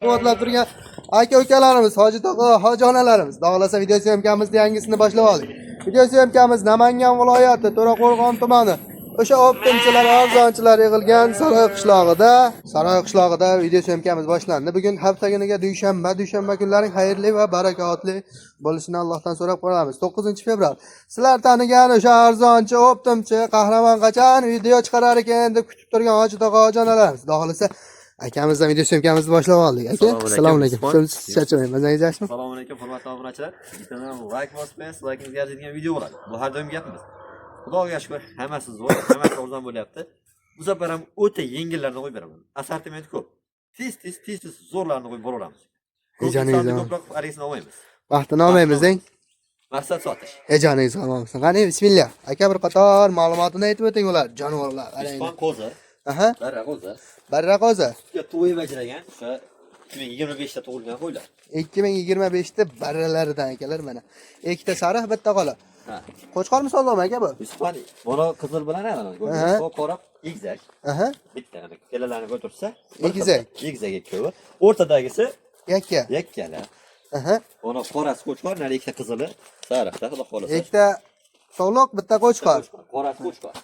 Qo'llab turgan aka-ukalarimiz, hoji tog'a, hojonalarimiz. Xohlasa video syomkamizni yangisini boshlab oldik. Video syomkamiz Namangan viloyati To'raqo'rg'on tumani. O'sha optimchilar, arzonchilar yig'ilgan Saroy qishlog'ida video syomkamiz boshlandi. Bugun hafta kuniga dushanba kunlaring xayrli va barakotli bo'lishini Allohdan so'rab qolamiz. 9-fevral. Sizlar tanigan o'sha arzonchi, optimchi, qahramon qachon video chiqarar ekan deb kutib turgan hoji tog'a, hojonalarimiz. Xohlasa akamizdan video syomkamizni boshlab oldik. Aka, assalomu alaykum. Charchamayman, o'zingiz yaxshimi? Assalomu alaykum, hurmatli obunachilar. Bizdan like bosmaysiz, like'ingizga arziydigan video bo'ladi. Bu har doim gapimiz. Xudoga shukr, hammasi zo'r, hammasi arzon bo'lyapti. Bu safar ham o'ta yengillarni qo'yib beraman. Assortiment ko'p. Tez zo'rlarni qo'yib boraveramiz. Ejoningiz ko'proq arizini olmaymiz. Vaqtini olmaymiz, deng. Maqsad sotish. Ejoningiz olmasin. Qani, bismillah. Aka bir qator ma'lumotini aytib o'ting ular, jonivorlar. Ispan qo'zi. Aha. Barra qo'zi. To'yib ajragan o'sha 2025 da tug'ilgan qo'ylar. 2025 da barralaridan akalar mana. Ikkita sariq, bitta qola. Ha. Qo'chqor misolmi aka bu? Ispan bola qizil bilan mana. Qora egizak. Aha. Bitta kelalarni ko'tarsa, egizak. Egizak ikkovi. O'rtadagisi yakkalar. Aha. Ona qorasi qo'chqor, nari ikkita qizili, sariqda xudo xolasa. Ikkita so'loq, bitta qo'chqor. Qorasi qo'chqor.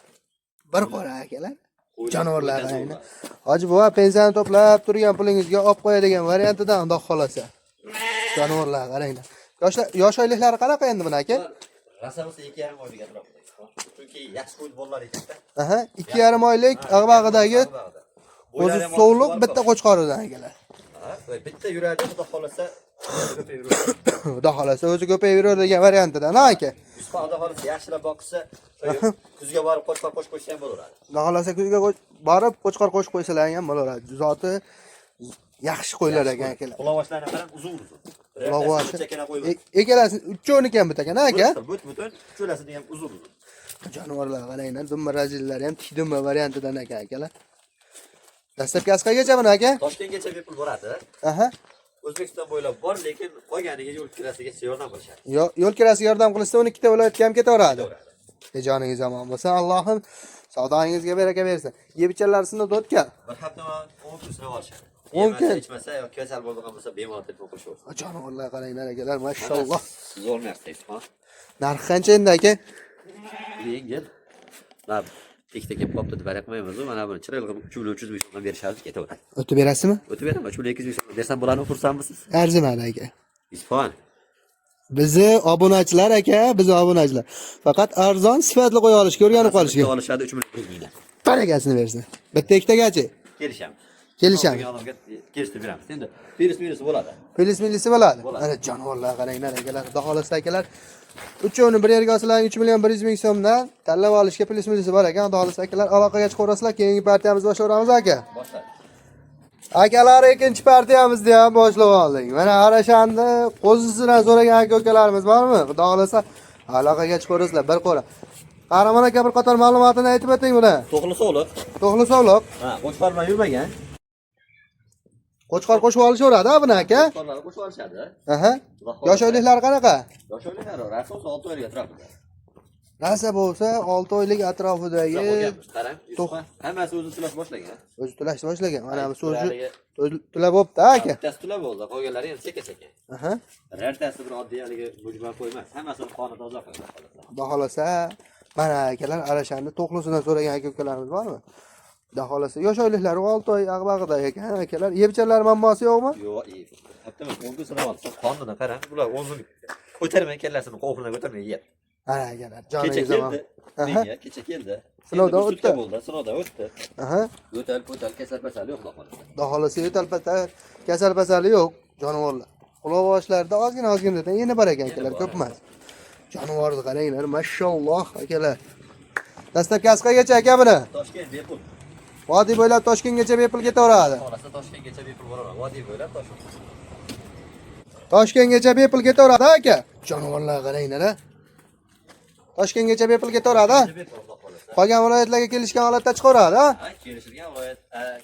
Bir qora akalar. Jonivorlar ayni. Hoji buva pensiyani to'plab turgan pulingizga olib qo'yadigan variantidan xudo xolasa. Jonivorlar qaranglar. Yosh oyliklari qanaqa endi buni aka? Rasavasi 2,5 oylik atrofida. Chunki yaxshi qo'y bolalar ekanda. Aha, 2,5 oylik ag'bag'idagi o'zi so'liq bitta qo'chqoridan akalar. Ha, bitta yuradi xudo xolasa. Xudo xolasa o'zi ko'payib yuradi degan variantidan, ha aka. Xudo xolasa yaxshilab boqsa, kuzga borib qo'chqor qo'shib qo'ysa ham bo'laveradi. Xudo xolasa kuzga borib qo'chqor qo'shib qo'ysalar ham bo'laveradi. Zoti yaxshi qo'ylar ekan akalar. Qulovochlarni qarang, uzun. Qulovochi. Ekalasi uchovniki ham bitta ekan, aka. Butun, uchovlasini ham uzun. Jonivorlar qaranglar, dumma razillari ham tik dumma variantidan ekan akalar. Dastlabki qayergacha buni aka? Toshkentgacha bepul boradi. Aha. O'zbekiston bo'ylab bor, lekin qolganiga yo'l kirasigacha yordam qilishadi. Yo'l kirasiga yordam qilishsa 12 ta viloyatga ham ketaveradi. Joningiz omon bo'lsin. Allohim savdoingizga baraka bersin. Yeb-ichalarsini o'tgan. Bir hafta 10 kun sinab olishadi. 10 kun ichmasa yoki kasal bo'lgan bo'lsa bemalol telefon qilishaveradi. Jonivorlar qaranglar akalar, mashalloh. Zo'r narsa ispan. Narxi qancha endi aka? Yengil. Lab ikkita kelib qopdi deb aytmaymiz. Mana buni chiroyli 3,300 ming so'mdan berishadi, ketaveradi. O'tib berasizmi? O'tib beraman, 3,200 ming so'm bersam bo'ladi, xursandmisiz? Arzimadi aka. Ispan. Bizi obunachilar aka, faqat arzon sifatli qo'ya olishga o'rganib qolishga. Olishadi 3,100 mingdan. Barakasini bersin. Bitta ikkitagachi? Kelishamiz. Kelishib beramiz. Endi Pilis bo'ladi. Pilis bo'ladi. Mana jonivorlar qaranglar akalar. Xudo xolasa akalar. Uchovni bir yerga olsalar 3 million 100 ming so'mdan tanlab olishga pilis bor ekan. Xudo xolasa akalar aloqaga chiqaverasizlar. Keyingi partiyamizni boshlaveramiz aka. Boshlaymiz. Akalar ikkinchi partiyamizni ham boshlab oldik. Mana Arashandi qo'zisidan so'ragan aka-ukalarimiz bormi? Xudo xolasa aloqaga chiqaverasizlar bir qo'ra. Qahramon aka bir qator ma'lumotini aytib o'ting buni. To'qli so'liq. Ha, qo'chqor bilan yurmagan. Qo'chqor qo'shib olishaveradi buni aka. Qo'chqorlar qo'shib olishadi. Aha. Yosh oyliklari qanaqa? Yosh oyliklari rasosi 6 oylik atrofida. Rasa bo'lsa 6 oylik atrofidagi. Qarang, hammasi o'zi tulash boshlagan. O'zi tulashni boshlagan. Mana bu so'zi tulab bo'pti aka. Bittasi tulab bo'ldi, qolganlari ham sekin-sekin. Aha. Birortasi bir oddiy haligi mujmal qo'ymas. Hammasini qoni toza qiladi. Xudo xolasa mana akalar Arashandi to'qlisidan so'ragan aka-ukalarimiz bormi? Xudo xolasa yosh oyliklari 6 oy ag'bag'ida ekan akalar. Yeb-ichar muammosi yo'qmi? Yo'q, hattomi 10 kun sinab olsa qonini qarang, bular 10 kun ko'tarmay kellasini qo'qridan ko'tarmay yeyapti. Ana akalar, joningiz omon. Kecha keldi. Sinovdan o'tdi. Sinovdan o'tdi. Aha. Yo'tal kasal yo'q xudo xolasa. Xudo xolasa kasal yo'q, jonivorlar. Qulovochlarda ozgina yeni bor ekan akalar, ko'p emas. Jonivorni qaranglar, mashalloh akalar. Dastlabki qayergacha aka buni? Toshkent bepul. Vodiy bo'ylab Toshkentgacha bepul ketaveradi. Xolasa Toshkentgacha bepul boraveradi. Vodiy bo'ylab Toshkentgacha bepul ketaveradi aka. Jonivorlar qaranglar. Toshkentgacha bepul ketaveradi. Qolgan viloyatlarga kelishgan holatda chiqaveradi, ha?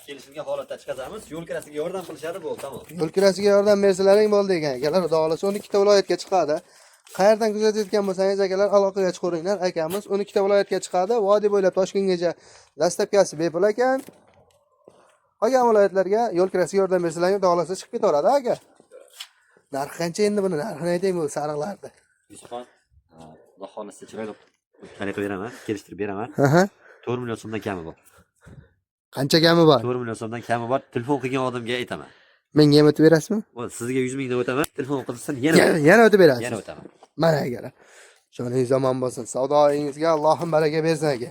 Kelishilgan holatda chiqazamiz. Yo'l kirasiga yordam qilishadi, bo'ldi, tamom. Yo'l kirasiga yordam bersalaring bo'ldi ekan akalar. Xudo xolasa 12 ta viloyatga chiqadi. Qayerdan kuzatayotgan bo'lsangiz akalar aloqaga chiqaveringlar. Akamiz 12 ta viloyatga chiqadi. Vodiy bo'ylab Toshkentgacha dastlabkasi bepul ekan. Qolgan viloyatlarga yo'l kirasiga yordam bersalaring, xudo xolasa chiqib ketaveradi aka. Narxi qancha endi buni? Narxini aytaymi bu sariqlarni? Yusufxon, xudo xolasa chiroyli kalita beraman, kelishtirib beraman. Aha. 4 million so'mdan kami bor. Qancha kami bor? 4 million so'mdan kami bor. Telefon qilgan odamga aytaman. Menga ham o'tib berasizmi? Sizga 100 mingdan o'taman. Telefon qilsan Yana o'tib berasiz. yana o'taman. Mana aka. Joningiz omon bo'lsin. Savdoyingizga Allohim baraka bersin aka.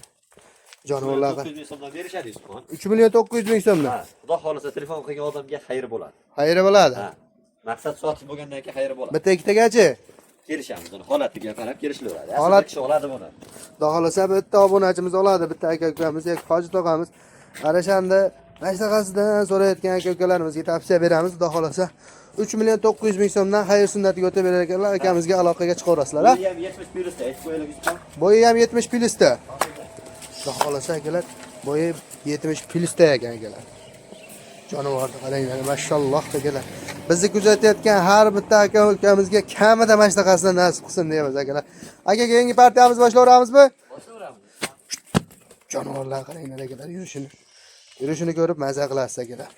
Jonivorlar. 900 ming so'mdan berishadi Yusufxon. 3 million 900 ming so'mdan. Ha, xudo xolasa telefon qilgan odamga xayr bo'ladi. Xayri bo'ladi. Ha. Maqsad sotish bo'lgandan keyin xayr bo'ladi. Bitta ikkitagachi. Kelishamiz, uni holatiga qarab kelishilaveradi. Holat- kishi oladi buni. Xudo xolasa bitta obunachimiz oladi, bitta aka-ukamiz, yoki hoji tog'amiz. Qarashanda maslahatdan so'rayotgan aka-ukalarimizga tavsiya beramiz. Xudo xolasa 3 million 900 ming so'mdan xayr sunnatiga o'tib berar ekanlar. Akamizga aloqaga chiqaverasizlar, ha? Bu ham 70 plyusda, aytib qo'yaylik Yusufxon. Bo'yi ham 70 plyusda. Xudo xolasa akalar, bo'yi 70 plyusda ekan akalar. Jonivorni qaranglar, mashalloh akalar. Bizni kuzatayotgan har bitta aka-ukamizga kamida maslahatdan nasib qilsin deymiz akalar. Aka, keyingi partiyamiz boshlayveramizmi? Boshlayveramiz. Jonivorlar qaranglar akalar, yurishini. Yurishini ko'rib maza qilasiz akalar.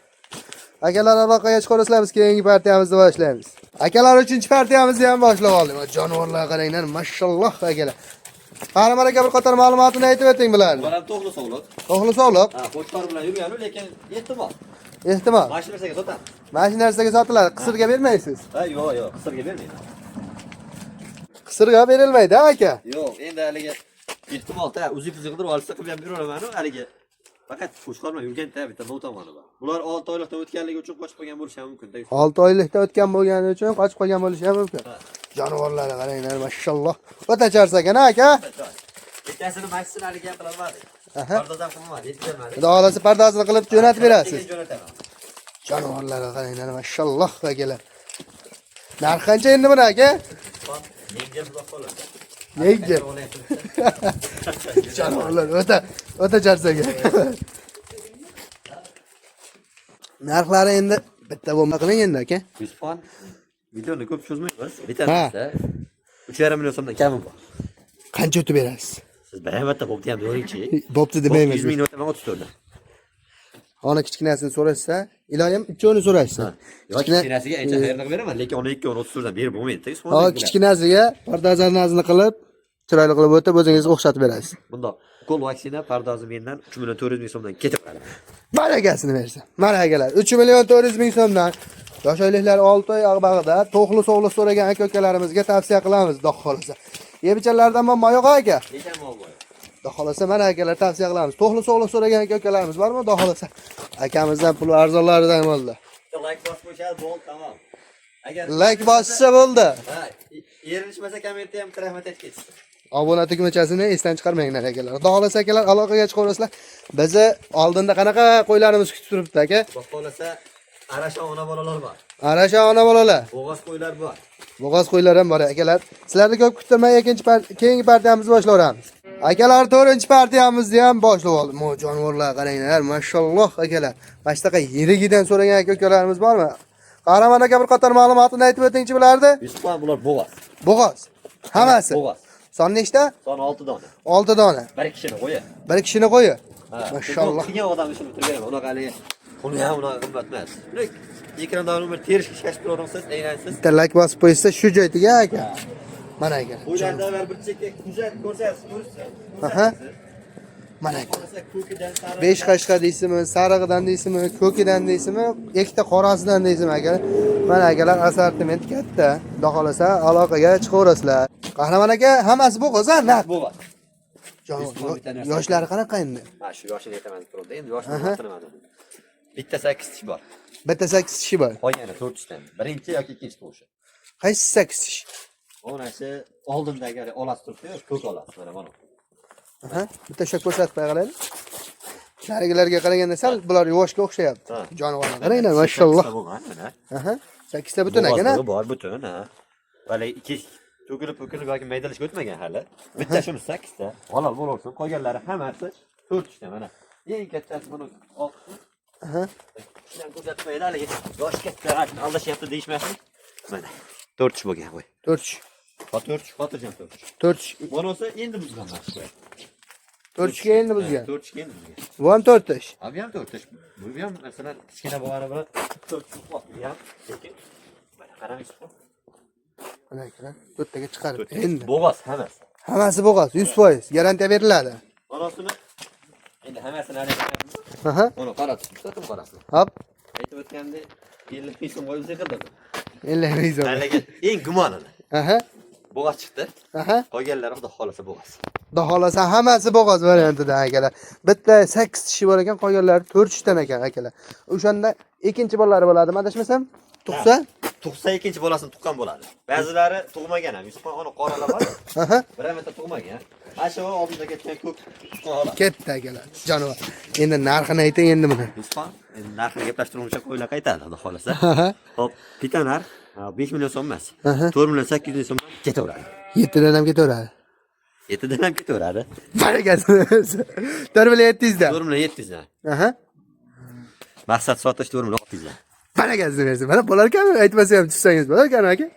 Akalar, aloqaga chiqaverasizlar, biz keyingi partiyamizni boshlaymiz. Akalar, 3-partiyamizni ham boshlab oldik. Jonivorlar qaranglar, mashalloh akalar. Qahramon aka, bir qator ma'lumotini aytib o'ting bularni. Bular ham to'g'ri sog'liq. To'g'ri sog'liq. Ha, qo'shlar bilan yurganu, lekin ehtimol. Ehtimol. Mashinasiga sotamiz. Mana narsaga sotiladi. Qisirga bermaysiz. Ha, yo'q, qisirga bermaydi. Qisirga berilmaydi, aka. Yo'q, endi haligi ehtimol-da o'zingizni qidirib olsa qilib ham beraveraman-ku, haligi. Faqat qo'shqorma yurganda bitta nov tomoni bor. Bular 6 oylikdan o'tganligi uchun qochib qolgan bo'lishi ham mumkin-da. 6 oylikda o'tgan bo'lgani uchun qochib qolgan bo'lishi ham mumkin. Jonivorlarga qaranglar, mashalloh. O'ta charsagan, aka. Bittasini mashinani haligi qilolmadi. Aha. Pardozam qilmadi, yetkazmadi. Xudo xolasa pardozini qilib jo'natib berasiz. Keyin jo'nataman. Jonivorlarga qaranglar, mashalloh akalar. Narxi qancha endi buni, aka? Yengil buzoq qoladi. Yengil. Jonivorlar o'ta charsagan. Narxlari endi bitta bo'lma qiling endi, aka. Yusufxon, videoni ko'p cho'zmaymiz. Bittasida 3,5 million so'mdan kami bor. Qancha o'tib berasiz? Siz baribir bo'pti ham do'ringchi. Bo'pti demaymiz. 100 ming o'taman 34 dan. Ona kichkinasini so'rashsa, iloyim uchovini so'rashsa. Yoki kichkinasiga ancha xayrni beraman, lekin ona 2 34 dan berib bo'lmaydi. Hozir kichkinasiga pardozlarni qilib, chiroyli qilib o'tib o'zingiz o'xshatib berasiz. Bundoq qo'l vaksina pardozi mendan 3 million 400 ming so'mdan ketib qoladi. Barakasini bersin. Mana akalar, 3 million 400 ming so'mdan yosh oyliklar 6 oy bag'ida to'qli sog'liq so'ragan aka-ukalarimizga tavsiya qilamiz, xudo xolasa. Yebichalardan bormi yo'q aka? Lekin bo'lmaydi. Xudo xolasa mana akalar tavsiya qilamiz. To'qli sog'liq so'ragan aka-ukalarimiz bormi? Xudo xolasa. Akamizdan pul arzonlaridan bo'ldi. Like bosib qo'yishadi, bo'ldi, tamom. Agar Like bossa bo'ldi. ha, erinishmasa kommentda ham rahmat aytib ketsin. Obuna tugmachasini esdan chiqarmanglar akalar. Xudo xolasa akalar, aloqaga chiqaverasizlar. Bizni oldinda qanaqa qo'ylarimiz kutib turibdi aka? Xudo xolasa arasha ona bolalar bor. Arasha ona bolalar. Bo'g'oz qo'ylar bor. Bo'g'oz qo'ylar ham bor akalar. Sizlarni ko'p kuttirmay keyingi partiyamizni boshlayveramiz. Akalar, 4-partiyamizni ham boshlab oldik. Mo jonivorlar qaranglar, mashalloh akalar. Mana shunaqa yirigidan so'ragan aka-ukalarimiz bormi? Qahramon aka, bir qator ma'lumotni aytib o'tingchi bularni. Yusufxon, bular bo'g'oz. Bo'g'oz. Hammasi. Bo'g'oz. Son nechta? Son 6 dona. 6 dona. Bir kishini qo'ya. Bir kishini qo'yi. Ha, Mashalloh. Qilgan odam ishini bitirgan. Unaqa haligi uni ham unaqa qimmat emas. Ekrandan bir terish ishlash bilan aylansiz. Bitta like bosib qo'ysa shu joyga aka. Mana aka. Uylarda bir chekka kuzat ko'rsasiz. Aha. Mana aka. Ko'kidan sariq. 5 qashqa deysizmi, sarig'idan deysizmi, ko'kidan deysizmi, ikkita qorasidan deysizmi aka. Mana akalar, assortiment katta. Xudo xolasa aloqaga chiqaverasizlar. Qahramon aka, hammasi bo'g'oz-a? Naq. Bo'g'oz. Yoshlari qanaqa endi? Ha, shu yoshini aytaman turibdi. Endi yoshini aytaman. Bitta 8 tish bor. Bitta 8 tishi bor. Qolgani 4 tishdan. Birinchi yoki ikkinchi tug'ishi. Qaysi 8 tish? Onasi oldindagi olasi turibdi, ko'k olasi mana mana. Aha, bitta shak ko'rsatib qo'yinglar. Narigilarga qaraganda sal bular yuvoshga o'xshayapti. Jonivorlar qaranglar, mashalloh. Aha, 8 ta butun ekan-a? Bor butun, ha. Vale, ikki to'kilib yoki maydalashga o'tmagan hali. Bitta shuni 8 ta. Halol bo'laversin. Qolganlari hammasi 4 tishdan mana. Eng kattasi buni oq. Aha. Shundan ko'rsatmaylar, haligi yosh katta aldashyapti deyishmasin. Mana 4 tish bo'lgan qo'y. 4 tish. Xotirjam 4 tish. 4 tish. Bunisi endi buzgan narsa. 4 ga endi bizga. 4 ga endi bizga. Bu ham 4 tash. Abi ham 4 tash. Bu ham masalan kichkina bo'lgani bilan 4 tash bor. Bu ham lekin mana qarangchi. Mana ekan. 4 taga chiqarib endi. Bo'g'az hammasi. Hammasi bo'g'az 100%. Garantiya beriladi. Orasini endi hammasini harakatimiz. Aha. Buni qaratib, so'tim qarasini. Hop. Aytib o'tganda 50 ming so'm qo'yib qildi. 50 ming so'm. Lekin eng gumonini. Aha. Bo'g'az chiqdi. Aha. Qolganlari xudo xolasa bo'g'az. Xudo xolasa hammasi bo'g'az variantida akalar. Bitta 8 tishi bor ekan, qolganlari 4 tishdan ekan akalar. O'shanda ikkinchi bolalari bo'ladimi, adashmasam? Tug'sa? Tug'sa ikkinchi bolasini tuqqan bo'ladi. Ba'zilari tug'magan ham. Yusufxon uni qoralar bor. Aha. Biramata tug'magan. Ashu oldinda ketgan ko'p tuqqan holat. Ketdi akalar. Jonivor. Endi narxini ayting endi buni. Yusufxon endi narxini gaplashtirmoqchi qo'ylar qaytadi, xudo xolasa. Aha. Xo'p, bitta narx 5 million so'm emas. Aha. 4 million 800 ming so'mdan ketaveradi. 7 dan ham ketaveradi. 7 dan ham ketaveradi. Barakasi. 4 million 700 dan. 4 million 700 dan. Aha. Maqsad sotish 4 million 600 dan. Barakasini bersin. Mana bo'lar ekan, aytmasa ham tushsangiz bo'lar ekan aka.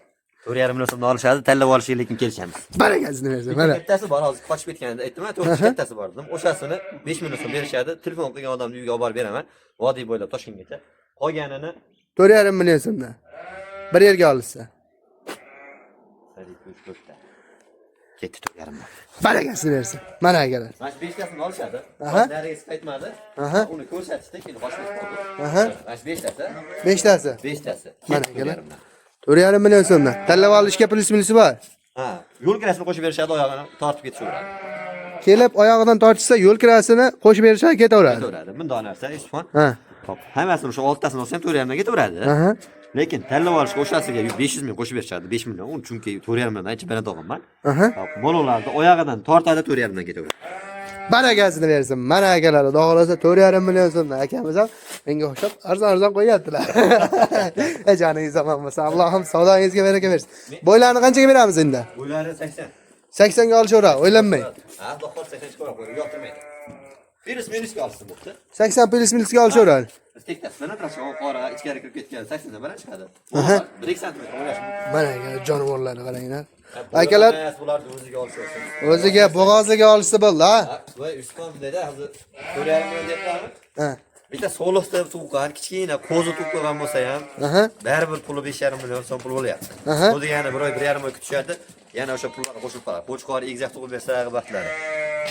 4,5 million so'mdan olishadi, tanlab olishga lekin kelishamiz. Barakasini bersin. Mana. Kattasi bor, hozir qochib ketganida aytdim-a, 4 kattasi bor dedim. O'shasini 5 million so'm berishadi. Telefon qilgan odamni uyiga olib borib beraman. Vodiy bo'ylab Toshkentgacha. Qolganini 4,5 million so'mdan. Bir yerga olsa. Ketdi 4,5 million. Barakasini bersin. Mana akalar. Mana shu 5 tasini olishadi. Aha. Narigisi qaytmadi. Aha. Uni ko'rsatishdi, keyin boshqa qoldi. Aha. Mana shu 5 tasi. 5 tasi. 5 tasi. Mana akalar. 4,5 million so'mdan. Tanlab olishga plyus minusi bor. Ha, yo'l kirasini qo'shib berishadi, oyog'ini tortib ketishaveradi. Kelib oyog'idan tortishsa, yo'l kirasini qo'shib berishadi, ketaveradi. Ketaveradi. Bunday narsa Yusufxon. Ha. Hop, hammasini o'sha 6 tasini olsa ham 4,5 dan ketaveradi. Aha. Lekin tanlab olishga o'shasiga 500 ming qo'shib berishadi, 5 million. Uni chunki 4,5 milliondan ancha baland olganman. Aha. Hop, bolalarni oyog'idan tortadi 4,5 dan ketaveradi. Barakasini bersin. Mana akalar, xudo xolasa 4,5 million so'mdan akamiz ham menga o'xshab arzon qo'yaptilar. Joningiz omon bo'lsin. Allohim savdongizga baraka bersin. Bo'ylarni qanchaga beramiz endi? Bo'ylari 80. 80 ga olishaveradi, o'ylanmang. Ha, xudo xolasa 80 chiqarib qo'yib yoqtirmaydi. Virus minusga olsin bo'pti. 80 plyus minusga olishaveradi. Tektasdan atrofga qora ichkari kirib ketgan 80 dan baland chiqadi. 1 sm o'ylash. Mana akalar, jonivorlarni qaranglar. Akalar bularni o'ziga olishsin. o'ziga bo'g'oziga olsa bo'ldi, ha? Va Yusufxon bundayda hozir 4,5 million deyaptimi? Ha. Bitta soliqda tuqqan, kichkina qo'zi tuqqan bo'lsa ham, Aha. baribir puli 5,5 million so'm pul bo'lyapti. Aha. Bu degani 1,5 oy kutishadi. Yana o'sha pullarni qo'shib qoladi. Qo'chqor egizak tug'ib bersa baxtlari.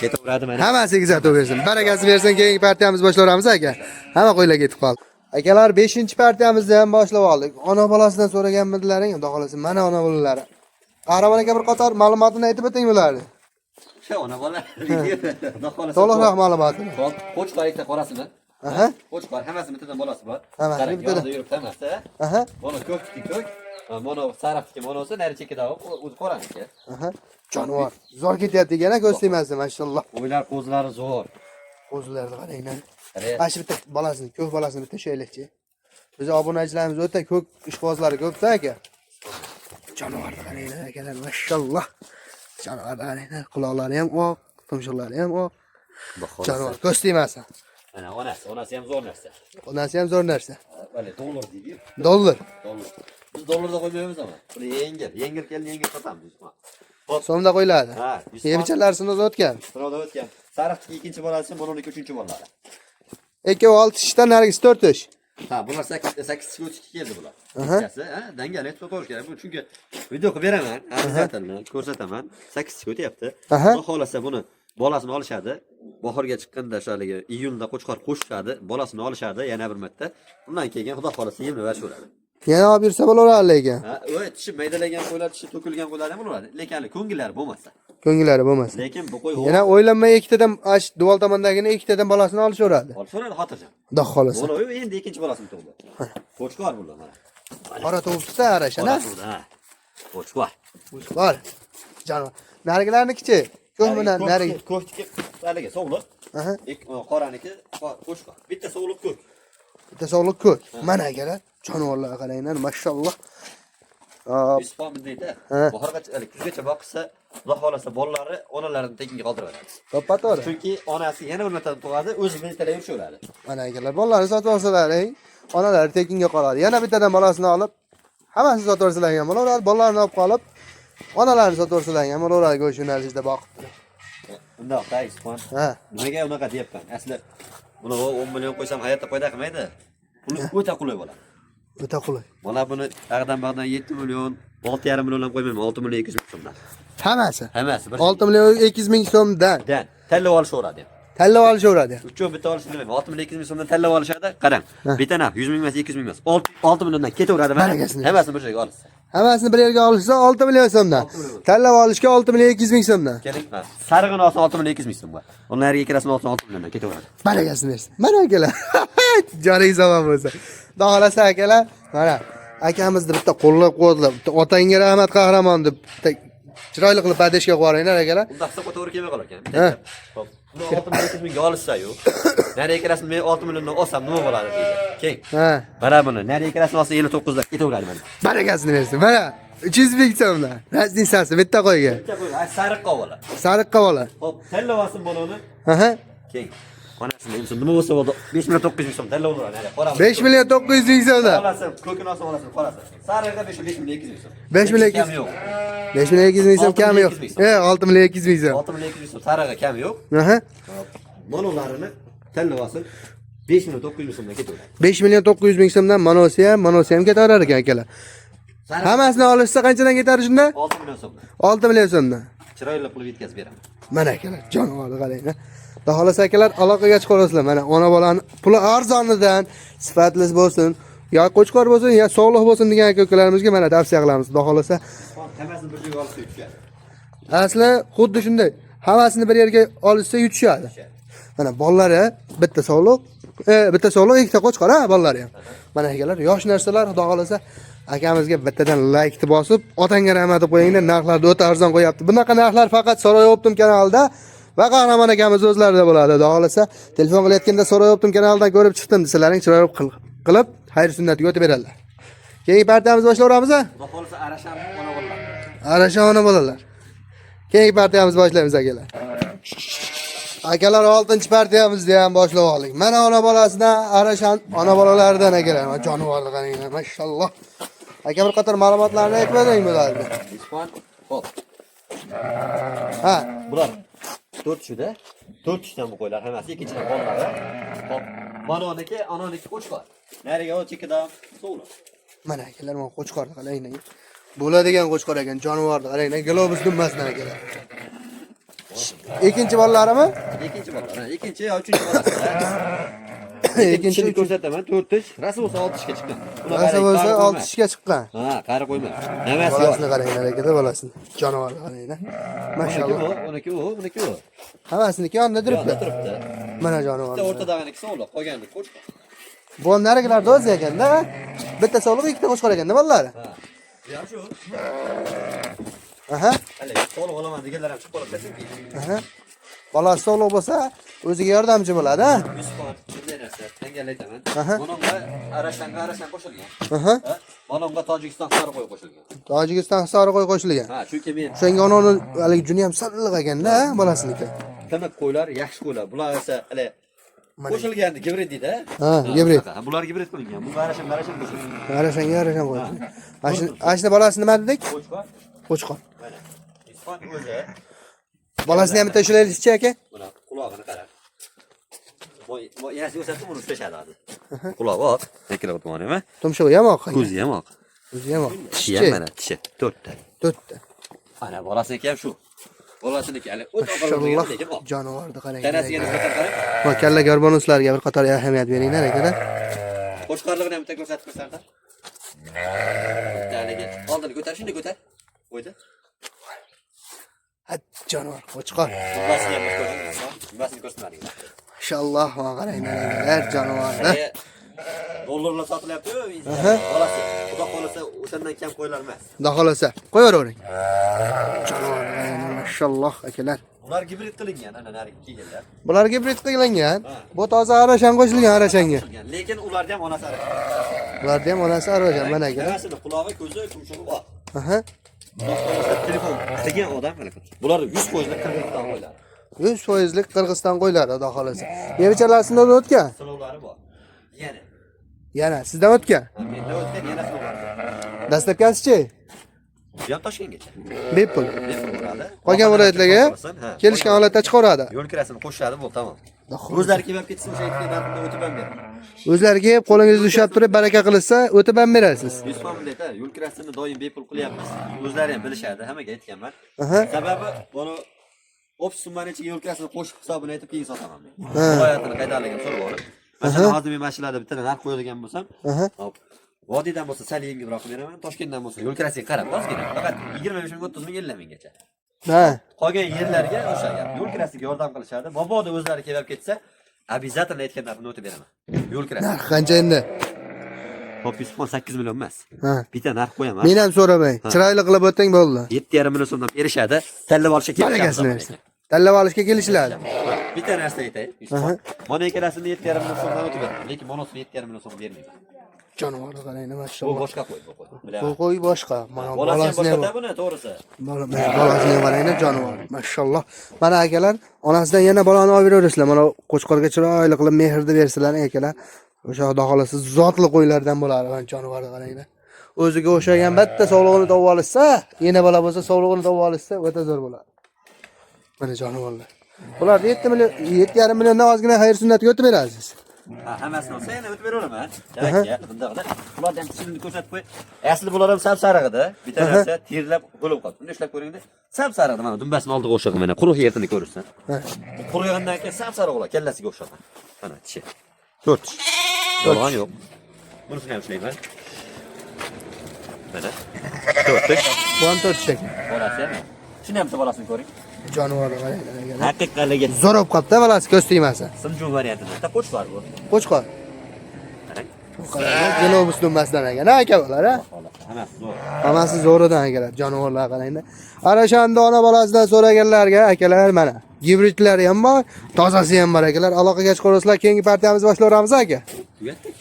Ketaveradi mana. Hammasi egizak bersin. Barakasi bersin, keyingi partiyamiz boshlayveramiz aka. Hamma qo'ylar ketib qoldi. Akalar 5-partiyamizni ham boshlab oldik. Ona bolasidan so'raganmidilaring, xudo xolasa mana ona bolalari. Qahramon aka bir qator ma'lumotini aytib o'ting bularni. O'sha ona bola. Xudo xolasa. To'liqroq ma'lumotini. Hop, qo'chqor ikkita qorasini. Aha. Qo'chqor hammasi bittadan bolasi bor. Hammasi Qarang, bittadan. yonida yuribdi hammasi. Aha. Mana ko'k. Mana sariqniki, manasi nari chekida o'zi qoraniki. Aha. Jonivor. Zo'r ketyapti ekan, ko'z tegmasi, mashalloh. O'ylar qo'zlari zo'r. Qo'zlarni qaranglar. Qarang. Mana shu bitta bolasini, ko'k bolasini bitta shaylikchi. Biz obunachilarimiz o'ta ko'k ishqibozlari ko'p-da aka. Jonivorni qaranglar akalar, mashalloh. Jonivorni qaranglar, quloqlari ham oq, tumshuqlari ham oq. Jonivor ko'z tegmasi. Mana onasi ham zo'r narsa. Onasi ham zo'r narsa. Vale, dollar deydi. Dollar. Biz dollarda qo'ymaymiz ama. Buni yengil keldi, yengil sotamiz. So'mda qo'yiladi. Ha, Yebichalarsiz o'tgan. Sinovdan o'tgan. Sariqchi ikkinchi bolasi, buniki uchinchi bolasi. Ikkovi 6 tishdan, narigisi 4 tish. Ha, bular 8 tish o'tishga keldi bular. Ikkasi, ha, dangal aytib to'g'ri kerak. Bu chunki video qilib beraman, arzatini ko'rsataman. 8 tish o'tyapti. Xudo xolasa buni bolasini olishadi. Bahorga chiqqanda shaligi iyulda qo'chqor qo'shishadi, bolasini olishadi yana bir marta. Undan keyin xudo xolasa yemni verishaveradi. Yana olib yursa bo'laveradi lekin. Ha, o'y tishi maydalagan qo'ylar, tishi to'kilgan qo'ylar ham bo'laveradi. Lekin ko'ngillari bo'lmasa. Ko'ngillari bo'lmasa. Lekin bu qo'y yana o'ylanmay ikkitadan ash duval tomondagini ikkitadan bolasini olishaveradi. Olishadi xotirjam. Xudo xolasa. Buni endi ikkinchi bolasini tug'di. Qo'chqor bular mana. Qora tovuqda arashana. Ha. Qo'chqor. Bor. Jonivor. Narigilarnikichi? Ko'k bilan narigi. Ko'ktiki haligi sovliq. Aha. Qoraniki qo'chqor. Bitta sovliq ko'k. Bitta sog'liq ko'k. Mana akalar, jonivorlarga qaranglar, mashalloh. Yusufxon bundayda bahorgacha, kuzgacha boqsa, xudo xolasa bolalari onalarini tekinga qoldiradi. To'ppa-to'g'ri. Chunki onasi yana bir marta tug'adi, o'zi mentalab yuraveradi. Mana akalar, bolalarni sotib olsalar, onalari tekinga qoladi. Yana bittadan bolasini olib, hammasini sotib olsalar ham bo'laveradi. Bolalarni olib qolib, onalarini sotib olsalar ham bo'laveradi, go'sht yo'nalishida boqib. Bundoq dayis qon. Ha. Nimaga unaqa deyapman? Asli buni 10 million qo'ysam hayotda foyda qilmaydi. Puli o'ta qulay bo'ladi. O'ta qulay. Mana buni ag'dan bag'dan 7 million, 6,5 million ham qo'ymayman, 6 million 200 ming so'mdan. Hammasi. Hammasi bir 6 million 200 ming so'mdan dan tanlab olishaveradi. tanlab olishaveradi. Uchun bitta olishni bilmayman. 6 million 200 ming so'mdan tanlab olishadi. Qarang. Bitta narx 100 ming emas, 200 ming emas. 6 milliondan ketaveradi mana. Hammasini bir joyga olasiz. Hammasini bir yerga olishsa 6 million so'mdan. Tanlab olishga 6 million 200 ming so'mdan. Keling, sarig'ini olsa 6 million 200 ming so'm bor. Uni nariga ikkalasini olsa 6 milliondan ketaveradi. Barakasini bersin. Mana akalar. Joningiz omon bo'lsin. Xudo xolasa akalar, mana akamizni bitta qo'llab-quvvatlab, otangga rahmat qahramon deb bitta chiroyli qilib badeshga qo'yinglar akalar. Unda hisobga to'g'ri kelmay qolar ekan. Xo'p. Buni 6 million 200 mingga olishsa-yu, nariga ikkalasini men 6 milliondan olsam nima bo'ladi deydi. Keng. Ha. Mana buni nariga ikkalasini olsa 59 dan ketaveradi mana. Barakasini bersin. Mana 300 ming so'mdan. Raznisasi bitta qo'yga. Bitta qo'y, sariq qovola. Sariq qovola. Xo'p, tanlab olsin bolani. Aha. Keng. Onasini bo'lsin, nima bo'lsa bo'ldi. 5 million 900 ming so'm tanlab olaveradi. Nari, qoramiz. 5 million 900 ming so'mdan. Olasin, ko'kini olsa olasin, qorasi. Sarig'iga 5 million 200 ming so'm. 5 million kam yo'q. 5 million 200 ming so'm kam yo'q. 6 million 200 ming so'm. 6 million 200 ming so'm sarig'iga kam yo'q. Aha. Monolarini tanlab olsin. 5 million 900 ming so'mdan ketaveradi. 5 million 900 ming so'mdan manosi ham ketaverar ekan akalar. Hammasini olishsa qanchadan ketadi shunda? 6 million so'm. 6 million so'mdan. Chiroyli qilib yetkazib beraman. Mana akalar, jonivorni qaranglar. Xudo xolasa akalar, aloqaga chiqaverasizlar. Mana ona bolani puli arzonidan, sifatli bo'lsin, yo qo'chqor bo'lsin, yo sog'liq bo'lsin degan aka-ukalarimizga mana tavsiya qilamiz. Xudo xolasa. Hammasini bir joyga olsa yutishadi. Asli xuddi shunday. Hammasini bir yerga olishsa yutishadi. Mana bolalari bitta sog'liq, ikkita qo'chqor ha, bolalari ham. Mana akalar, yosh narsalar, xudo xolasa akamizga bittadan like bosib, otangga rahmat deb qo'yinglar. Narxlarni o'ta arzon qo'yapti. Bunaqa narxlar faqat So'roy Optim kanalida va Qahramon akamiz o'zlarida bo'ladi. Xudo xolasa telefon qilayotganda So'roy Optim kanalidan ko'rib chiqdim desalaring, chiroyli qilib xayr sunnatiga o'tib beradilar. Keyingi partiyamizni boshlayveramiz a? Xudo xolasa arasham ona bolalar. Arasha ona bolalar. Keyingi partiyamizni boshlaymiz akalar. Akalar 6-partiyamizni ham boshlab oldik. Mana ona bolasidan Arashan ona bolalaridan akalar. Mana jonivorni qaranglar, mashalloh. Aka bir qator ma'lumotlarni aytmading bo'ladi. Ispan, hop. Ha, Bular 4 tushida. 4 tushdan bu qo'ylar hammasi ikkinchidan bolalari. Hop. Manoniki, anoniki qo'chqor. Nariga o chekidan suvlar. mana akalar, men qo'chqorni qaranglar. Bo'ladigan qo'chqor ekan, jonivorni qaranglar. Globus dummasdan akalar. Ikkinchi bolalarimi? Ikkinchi bolalar. Ikkinchi yo uchinchi bolasi. Ikkinchi ko'rsataman, 4 tush. Rasm bo'lsa 6 tushga chiqqan. Rasa bo'lsa 6 ishga chiqqan. Ha, qari qo'yma. Hammasi Bolasini qaranglar akalar, bolasini. Jonivorni qaranglar. Mashalloh. Uniki u. Hammasiniki yonida turibdi. Turibdi. Mana jonivor. Bitta o'rtadag'iniki sovliq, qolgani qo'chqor. Bu narigilarda o'zi ekanda, bitta sog'liq, ikkita qo'chqor ekanda bolalari. Ha. Ya shu. Aha. Hali sog'liq olaman deganlar ham chiqib qolibdi. Aha. Bolasi sog'liq bo'lsa, o'ziga yordamchi bo'ladi, ha? Yusufon, bunday narsa, tangal aytaman. Aha. Mononga Arashan qo'shilgan. Aha. Mononga Tojikiston Sariqo'y qo'shilgan. Tojikiston Sariqo'y qo'shilgan. Ha, chunki men O'shanga onani haligi juni ham silliq ekanda, ha, bolasiniki. tiniq qo'ylar, yaxshi qo'ylar. Bular esa hali qo'shilgandi, gibrid deydi. Ha, gibrid. Bular gibrid qilingan. Bu Arashan qo'shilgan. Arashanga qo'ydi. Ashni bolasi nima dedik? Qo'chqor. Qo'chqor. Mana. Yusufon o'zi Bolasini ham bitta ushlaylik-chi aka? mana qulog'ini qara. Mo yasi o'satdi buni ushlashadi hozir. Quloq bor. Ikkala o'tmonimi? Tumshug'i ham oq. Ko'zi ham oq. O'zi ham oq. Tishi ham mana tishi 4 ta. 4 ta. Ana bolasiniki ham shu. Bolasiniki hali o'ta Mashalloh. oqargan lekin oq. Jonivorni qarang. Tanasiga nisbatan qarang. Va kalla garbonuslarga bir qator ahamiyat beringlar akalar. Qo'chqorligini ham bitta ko'rsatib ko'rsardi. Haligi oldini ko'tar, shunday ko'tar. Qo'ydi. Ha, jonivor, qo'chqor. Dumbasini ham ko'rsatdim. Dumbasini ko'rsatmading. Mashalloh, va qaranglar, jonivorni. Dollarlar sotilyapti-yu, bolasi. Xudo xolasa o'shandan kam qo'ylar emas. Xudo xolasa, qo'yavering. Jonivor, mashalloh akalar. Ular gibrid qilingan, ana narigi kelganlar. Bular gibrid qilingan. Bu toza Arashan qo'shilgan Arashanga. Lekin ularda ham onasi Arashan. Bularda ham onasi Arashan mana akalar. Hammasining qulog'i, ko'zi, tumshug'i bor. Aha. Telefon qilgan odam mana. Bular 100 qo'ylar Qirg'iziston qo'ylari. 100% Qirg'iziston qo'ylari, xudo xolasa. Nevichalarsidan o'tgan? Sinovlari bor. Yana. Yana sizdan o'tgan? Menda o'tgan yana sinovlar. Dastlabkasi-chi? Bu ham Toshkentgacha. Bepul. Bepul bo'ladi. Qolgan viloyatlarga kelishgan holatda chiqaradi. Yo'l kirasini qo'shadi, bu tamom. O'zlari kelib ketsa o'sha yerga narxni o'tib ham beradi. O'zlari kelib qo'lingizni ushlab turib baraka qilsa, o'tib ham berasiz. Yusuf Amilda yo'l kirasini doim bepul qilyapmiz. O'zlari ham bilishadi, hammaga aytganman. Aha. Sababi buni opsiz summani ichiga yo'l kirasini qo'shib hisobini aytib keyin sotaman men. Viloyatini qayerligini so'rab olib. Masalan, hozir men mashinada bitta narx qo'yadigan bo'lsam, hop. Vodiydan bo'lsa sal yengilroq beraman, Toshkentdan bo'lsa yo'l kirasiga qarab ozgina, faqat 25 ming 30 ming 50 minggacha. Ha. Qolgan yerlarga o'sha gap. Yo'l kirasiga yordam qilishadi. Mabodo o'zlari kelib ketsa, обязательно aytgan narxni o'tib beraman. Yo'l kirasi. Narx qancha endi? Hop, Yusufxon 8 million emas. Ha. Bitta narx qo'yaman. Men ham so'ramang. Chiroyli qilib o'ting bo'ldi. 7,5 million so'mdan berishadi. Tanlab olishga kelishadi. Tanlab olishga kelishiladi. Bitta narsa aytay. Mana ikkalasini 7,5 million so'mdan o'tib beraman. Lekin monosini 7,5 million so'm bermayman. Jonivorni qarang, Bu mashallah. boshqa qo'y, bu qo'y. Bu qo'y boshqa. Mana Bolasini bolasini boshqa buni, to'g'risi. Bolasini qarang, jonivor. Mashallah. Mana akalar, onasidan yana bolani olib beraverasizlar. Mana qo'chqorga chiroyli qilib mehrni bersalar akalar. O'sha xudo xolasa zotli qo'ylardan bo'ladi. Mana jonivorni qaranglar. O'ziga o'xshagan bitta sog'lig'ini topib olsa, yana bola bo'lsa sog'lig'ini topib olsa, o'ta zo'r bo'ladi. Mana jonivorlar. Bular 7 million, 7,5 milliondan ozgina xayr sunnatga o'tib berasiz. Ha, hammasini olsa yana o'tib beraveraman. Demak, bundaqda ulardan kichikni ko'rsatib qo'y. Asli bular ham sap-sariq edi. Bitta narsa terlab bo'lib qoldi. Buni ishlab ko'ringda. Sap-sariq edi, mana dumbasini oldiga o'xshagan mana quruq yerini ko'rursan. Qurigandan keyin sap-sariq bo'ladi, kallasiga o'xshagan. Mana tishi. 4 tish. Yolg'on yo'q. Bunisini ham ishlayman. Mana 4 tish. Bu ham 4 tish. Bolasi ham. Shuni ham bolasini ko'ring. Jonivorni qarang. Haqiqatlarga Zo'r bo'lib qopti, bolasi ko'z tegmasa. Simjun variantida qo'chqor bu. Qo'chqor. Qarang. Genobus dumbasidan ekan, aka bular, ha? Hammasi zo'r. Hammasi zo'ridan akalar, jonivorlar qarangda. Ana shanda ona bolasidan so'raganlarga akalar mana gibridlari ham bor, tozasi ham bor akalar. Aloqaga chiqarsizlar, keyingi partiyamizni boshlayveramiz aka. Tugatdik.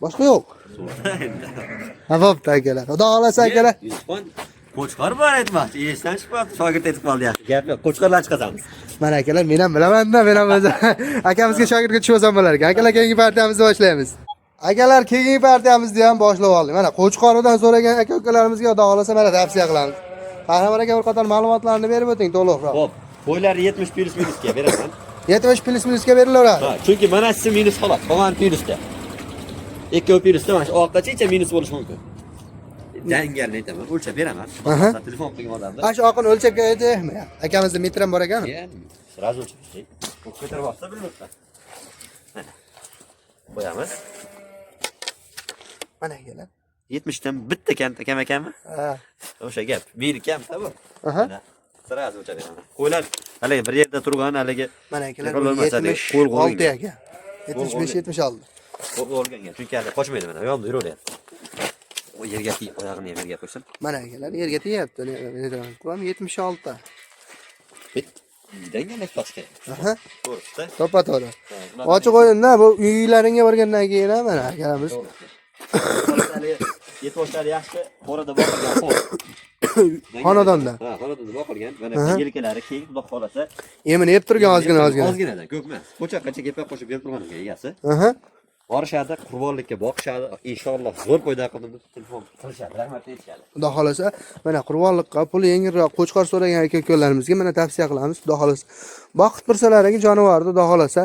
Boshqa yo'q. Ha, bo'pti akalar. Xudo xolasa akalar. Yusufxon qo'chqor bor aytmoqchi. Esdan chiqyapti, shogird aytib qoldi yaxshi. Gap yo'q, qo'chqorlarni chiqazamiz. Mana akalar, men ham bilaman-da, men ham o'zi akamizga shogirdga tushib olsam bo'lar ekan. Akalar keyingi partiyamizni boshlaymiz. Akalar keyingi partiyamizni ham boshlab oldik. Mana qo'chqoridan so'ragan aka-ukalarimizga xudo xolasa mana tavsiya qilamiz. Qahramon aka bir qator ma'lumotlarni berib o'ting to'liqroq. Xo'p, qo'ylar 70 plus minusga beraman. 70 plus minusga berilaveradi. Ha, chunki mana siz minus xolos, qolgan plusda. Ikkovi plusda mana shu oqqacha minus bo'lishi mumkin. Jangalni aytaman, o'lchab beraman. Telefon qilgan odamda. Ha, shu oqini o'lchab keldimi? Akamizda metr ham bor ekan. Sразу o'lchab. Bu ko'tarib olsa bilmayman. Mana. Qo'yamiz. Mana akalar. 70 dan bitta kam ekanmi? Ha. O'sha gap. Meni kamda bu. Mana. Sразу o'lchab beraman. Qo'ylar haligi bir yerda turgan haligi. Mana akalar 76 aka. 75-76. Qo'l olgan. Chunki hali qochmaydi mana. Yonda yuraveryapti. O yerga tegib, oyog'ini ham yerga qo'ysam. Mana akalar yerga tegyapti. Quram 76. Bittangina toshga. Aha. To'g'ri. To'g'ri. Ochiq o'yinda bu uylaringga borgandan keyin ham mana akamamiz. Yetboshlari yaxshi, qo'rada boqilgan qo'l. Xonadonda. Ha, xonadonda boqilgan. Mana yelkalari keng, xudo xolasa. Emini yeb turgan ozgina. Ozginadan, ko'p emas. Qo'chaqacha kepa qo'shib berib turganiga egasi. Aha. Borishadi, qurbonlikka boqishadi. Inshaalloh zo'r foyda qildim deb telefon qilishadi. Rahmat aytishadi. Xudo xolasa, mana qurbonlikqa pul yengilroq qo'chqor so'ragan aka-ukalarimizga mana tavsiya qilamiz. Xudo xolasa. Boqib tursalarga jonivorni xudo xolasa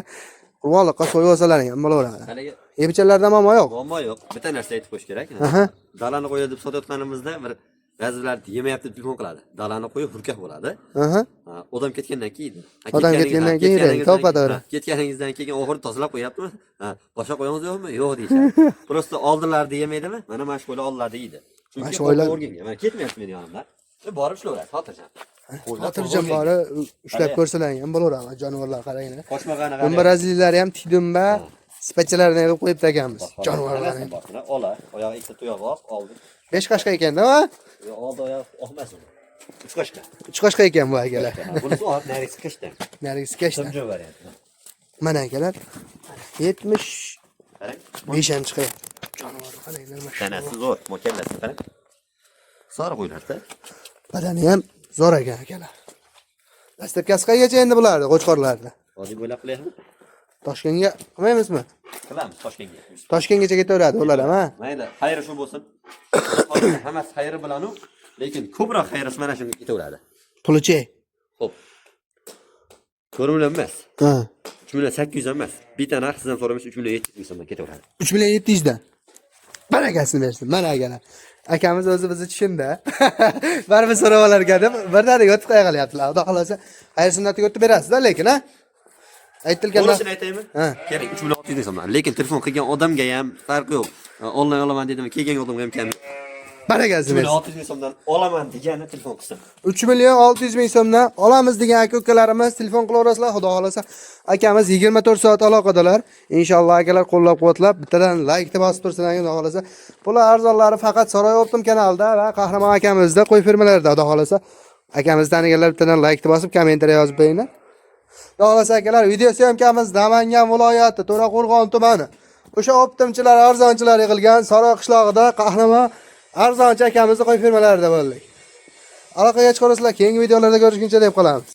qurbonlikqa so'yib olsalaring ham bo'laveradi. Haligi Ebichalardan muammo yo'q. muammo yo'q. Bitta narsa aytib qo'yish kerak. Dalani qo'yadi deb sotayotganimizda bir ba'zilar yemayapti deb telefon qiladi. Dalani qo'yib hurkak bo'ladi. Odam ketgandan keyin. Odam ketgandan keyin to'g'ri. Ketganingizdan keyin oxiri tozalab qo'yaptimi? Ha, boshqa qo'yamiz yo'qmi? Yo'q deyishadi. Prosta oldinlarda yemaydimi? Mana mana shu qo'ylar oldinlarda yeydi. Chunki qo'ylar o'rgangan. Mana ketmayapti meni yonimdan. Borib ishlayveradi, xotirjam. Xotirjam bori ushlab ko'rsalaring ham bo'laveradi. Jonivorlar qaranglar. Qochmagani qarang. Braziliyalari ham tidumba spachalarni yig'ib qo'yib taganmiz. Jonivorlarni. Ola, oyog'i ikkita tuyoq oldi. 5 qashqa ekanda, ha? Oldi oyoq olmas uni. 3 qashqa. 3 qashqa ekan bu akalar. Bunisi olib narigisi qishdan. Narigisi qishdan. Simjo varianti. Mana akalar 70 qarang. 5 ham chiqyapti. Jonivor qaranglar mana. Tanasi zo'r, mukallasi qarang. Sariq qo'ylarda. Badani ham zo'r ekan akalar. Dastlabkasi qayergacha endi bularni qo'chqorlarda? Hozir bo'ylab qilayapmi? Toshkentga qilmaymizmi? Qilamiz Toshkentga. Toshkentgacha ketaveradi ular ham, ha? Mayli, xayri shu bo'lsin. Hammasi xayri bilan u. lekin ko'proq xayrisi mana shunga ketaveradi. Pulichi. Xo'p. Ko'rimlar emas. Ha. 3.800 emas. Bitta narx sizdan so'ramiz 3.700 so'mdan ketaveradi. 3.700 dan. Barakasini bersin. Mana akalar. Akamiz o'zi bizni tushundi. Baribir so'rab olar ekan, birdaniga o'tib qo'ygalyaptilar. Xudo xolasa, xayr-sunnatiga o'tib berasiz-da, lekin ha. Aytilganda. To'g'risini aytaymi? Kerak 3.600 so'mdan. Lekin telefon qilgan odamga ham farqi yo'q. Onlayn olaman dedim, kelgan odamga ham kam. Barakasini bersin. 3.600 so'mdan olaman degani telefon qilsin. 3.600.000 so'mdan olamiz degan aka-ukalarimiz telefon qilaverasizlar, xudo xolasa. Akamiz 24 soat aloqadalar. Inshaalloh akalar qo'llab-quvvatlab, bittadan like bosib tursinlar, xudo xolasa. Bular arzonlari faqat Saroy Optim kanalida va Qahramon akamizda qo'y fermalarida, xudo xolasa. Akamizni taniganlar bittadan like bosib, kommentariy yozib qo'yinglar. Xudo xolasa akalar, video syomkamiz Namangan viloyati To'raqo'rg'on tumani. O'sha optimchilar, arzonchilar yig'ilgan Saroy qishlog'ida Qahramon arzonchi akamizni qo'y fermalarida bo'ldik. Aloqaga chiqarasizlar, keyingi videolarda ko'rishguncha deb qolamiz.